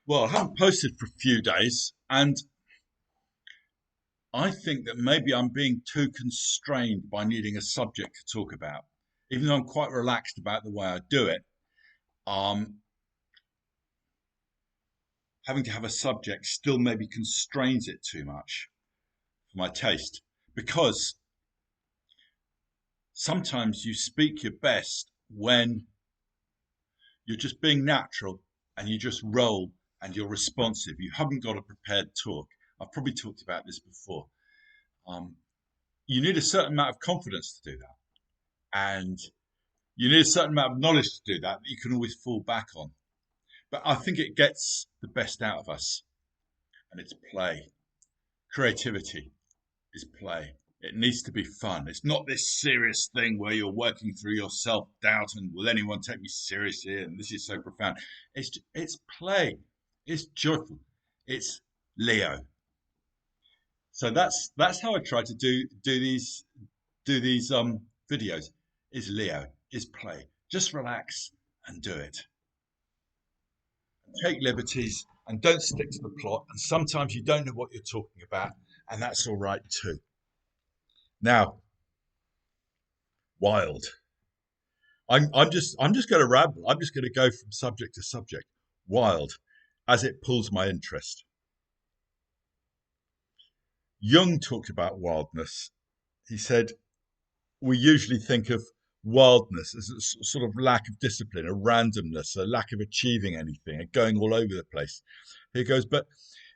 Well, I haven't posted for a few days, and I think that maybe I'm being too constrained by needing a subject to talk about. Even though I'm quite relaxed about the way I do it, um, having to have a subject still maybe constrains it too much for my taste. Because sometimes you speak your best when you're just being natural and you just roll and you're responsive. You haven't got a prepared talk. I've probably talked about this before. Um, you need a certain amount of confidence to do that. And you need a certain amount of knowledge to do that you can always fall back on. But I think it gets the best out of us, and it's play. Creativity is play. It needs to be fun. It's not this serious thing where you're working through your self doubt and will anyone take me seriously? And this is so profound. It's play. It's joyful. It's Leo. So that's how I try to do these videos. Is Leo. Is play. Just relax and do it. Take liberties and don't stick to the plot. And sometimes you don't know what you're talking about, and that's all right too. Now, wild. I'm just going to ramble. I'm just going to go from subject to subject. Wild, as it pulls my interest. Jung talked about wildness. He said we usually think of wildness as a sort of lack of discipline, a randomness, a lack of achieving anything, a going all over the place. He goes, but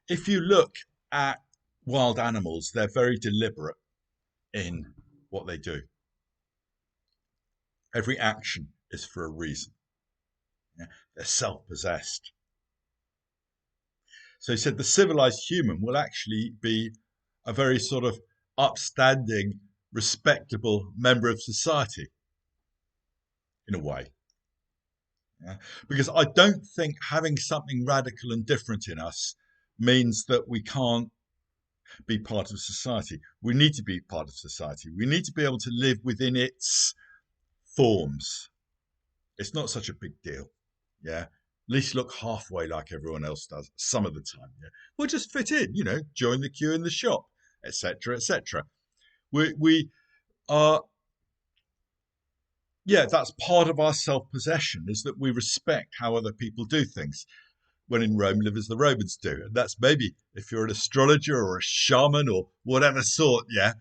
if you look at wild animals, they're very deliberate in what they do. Every action is for a reason. Yeah? They're self-possessed. So he said the civilized human will actually be a very sort of upstanding, respectable member of society in a way. Yeah? Because I don't think having something radical and different in us means that we can't be part of society. We need to be part of society. We need to be able to live within its forms. It's not such a big deal. Yeah. At least look halfway like everyone else does some of the time. Yeah. We'll just fit in, join the queue in the shop, etc., etc. We are, yeah, that's part of our self-possession is that we respect how other people do things. When in Rome, live as the Romans do. And that's maybe if you're an astrologer or a shaman or whatever sort, yeah.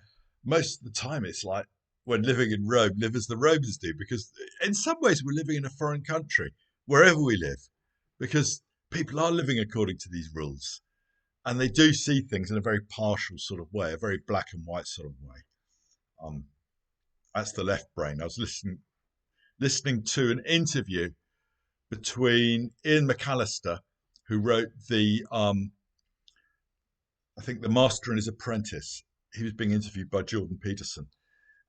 Most of the time it's like when living in Rome, live as the Romans do, because in some ways we're living in a foreign country, wherever we live, because people are living according to these rules. And they do see things in a very partial sort of way, a very black and white sort of way. Um, that's the left brain. I was listening to an interview between Ian McAllister, who wrote I think The Master and His Apprentice. He was being interviewed by Jordan Peterson,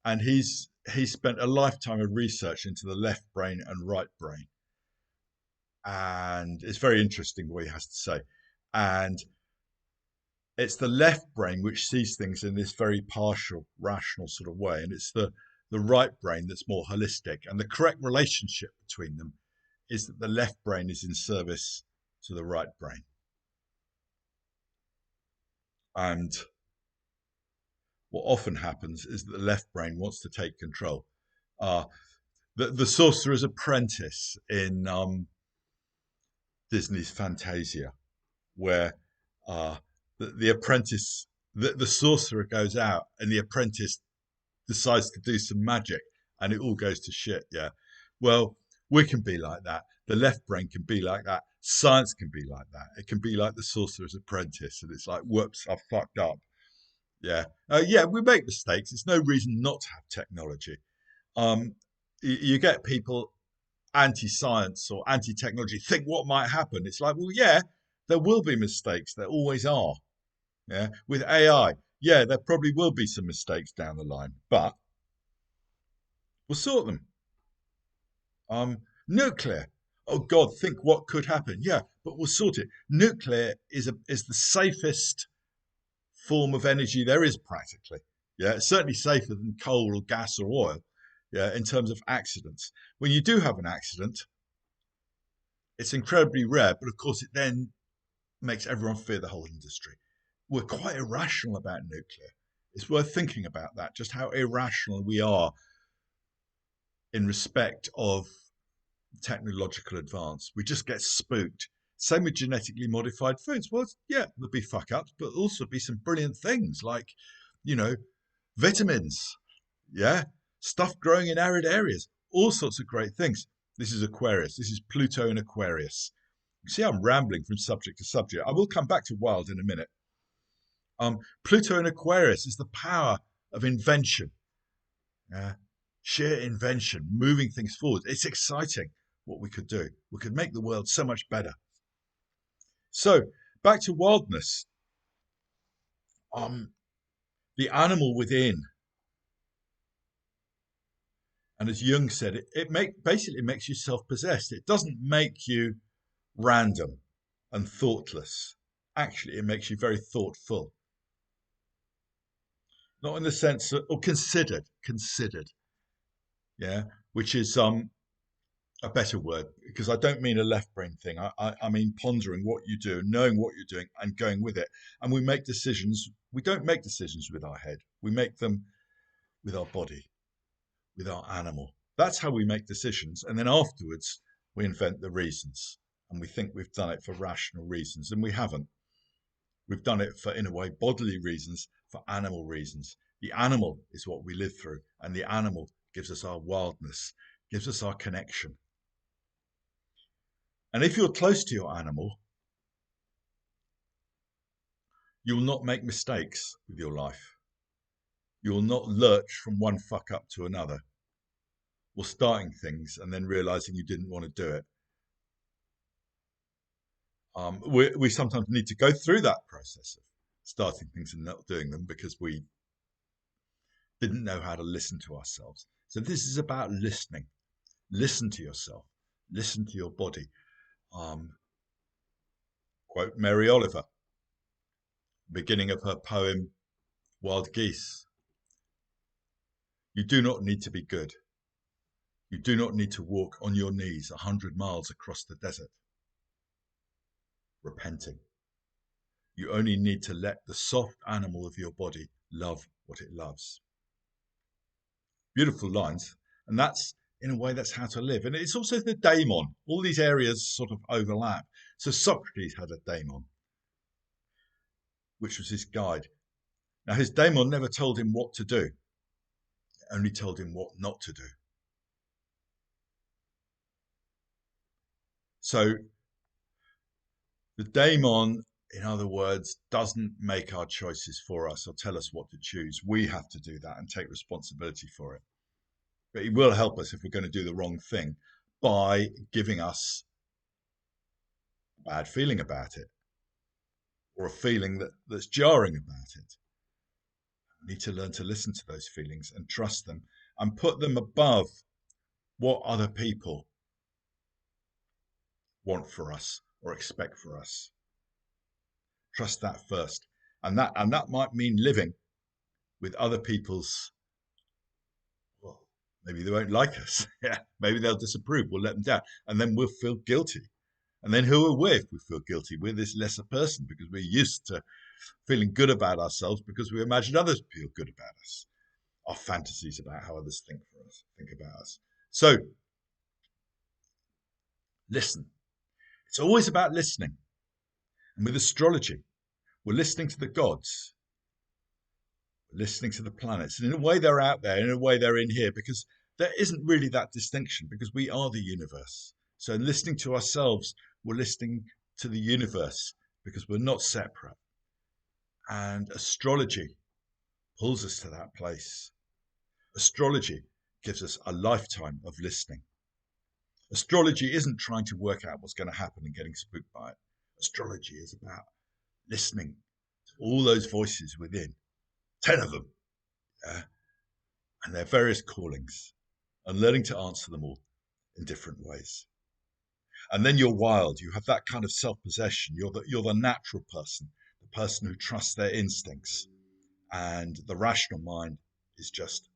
and he spent a lifetime of research into the left brain and right brain, and it's very interesting what he has to say. And it's the left brain which sees things in this very partial, rational sort of way, and it's the right brain that's more holistic. And the correct relationship between them is that the left brain is in service to the right brain. And what often happens is that the left brain wants to take control. Uh, the Sorcerer's Apprentice in Disney's Fantasia, where the apprentice, the sorcerer goes out and the apprentice decides to do some magic and it all goes to shit. Yeah. Well, we can be like that. The left brain can be like that. Science can be like that. It can be like the Sorcerer's Apprentice. And it's like, whoops, I fucked up. Yeah. Yeah, we make mistakes. It's no reason not to have technology. You get people anti-science or anti-technology think what might happen. It's like, well, yeah, there will be mistakes. There always are. Yeah. With AI, yeah, there probably will be some mistakes down the line, but we'll sort them. Nuclear. Oh God, think what could happen. Yeah, but we'll sort it. Nuclear is the safest form of energy there is practically. Yeah, it's certainly safer than coal or gas or oil. Yeah, in terms of accidents. When you do have an accident, it's incredibly rare, but of course it then makes everyone fear the whole industry. We're quite irrational about nuclear. It's worth thinking about that, just how irrational we are in respect of technological advance. We just get spooked. Same with genetically modified foods. Well, yeah, there'll be fuck ups, but also be some brilliant things like, you know, vitamins, yeah, stuff growing in arid areas, all sorts of great things. This is Aquarius. This is Pluto in Aquarius. You see, I'm rambling from subject to subject. I will come back to wild in a minute. Pluto in Aquarius is the power of invention, sheer invention, moving things forward. It's exciting what we could do. We could make the world so much better. So back to wildness. The animal within, and as Jung said, it basically makes you self-possessed. It doesn't make you random and thoughtless. Actually, it makes you very thoughtful. Not in the sense that, or considered, yeah, which is a better word, because I don't mean a left brain thing. I mean pondering what you do, knowing what you're doing, and going with it. And we make decisions. We don't make decisions with our head. We make them with our body, with our animal. That's how we make decisions. And then afterwards, we invent the reasons. And we think we've done it for rational reasons, and we haven't. We've done it for, in a way, bodily reasons, for animal reasons. The animal is what we live through, and the animal gives us our wildness, gives us our connection. And if you're close to your animal, you will not make mistakes with your life. You will not lurch from one fuck up to another, or starting things and then realizing you didn't want to do it. We sometimes need to go through that process of starting things and not doing them because we didn't know how to listen to ourselves. So this is about listening. Listen to yourself. Listen to your body. Quote Mary Oliver, beginning of her poem Wild Geese. You do not need to be good. You do not need to walk on your knees 100 miles across the desert, repenting. You only need to let the soft animal of your body love what it loves. Beautiful lines. And that's, in a way, that's how to live. And it's also the daemon. All these areas sort of overlap. So Socrates had a daemon, which was his guide. Now, his daemon never told him what to do. It only told him what not to do. So the daemon, in other words, doesn't make our choices for us or tell us what to choose. We have to do that and take responsibility for it. But he will help us if we're going to do the wrong thing by giving us a bad feeling about it or a feeling that's jarring about it. We need to learn to listen to those feelings and trust them and put them above what other people want for us or expect for us. Trust that first. And that might mean living with other people's, well, maybe they won't like us. Yeah, maybe they'll disapprove. We'll let them down. And then we'll feel guilty. And then who are we if we feel guilty? We're this lesser person because we're used to feeling good about ourselves because we imagine others feel good about us. Our fantasies about how others think about us. So listen. It's always about listening. And with astrology, we're listening to the gods. We're listening to the planets. And in a way they're out there, in a way they're in here, because there isn't really that distinction because we are the universe. So in listening to ourselves, we're listening to the universe because we're not separate. And astrology pulls us to that place. Astrology gives us a lifetime of listening. Astrology isn't trying to work out what's going to happen and getting spooked by it. Astrology is about listening to all those voices within, 10 of them, and their various callings, and learning to answer them all in different ways. And then you're wild. You have that kind of self-possession. You're the natural person, the person who trusts their instincts. And the rational mind is just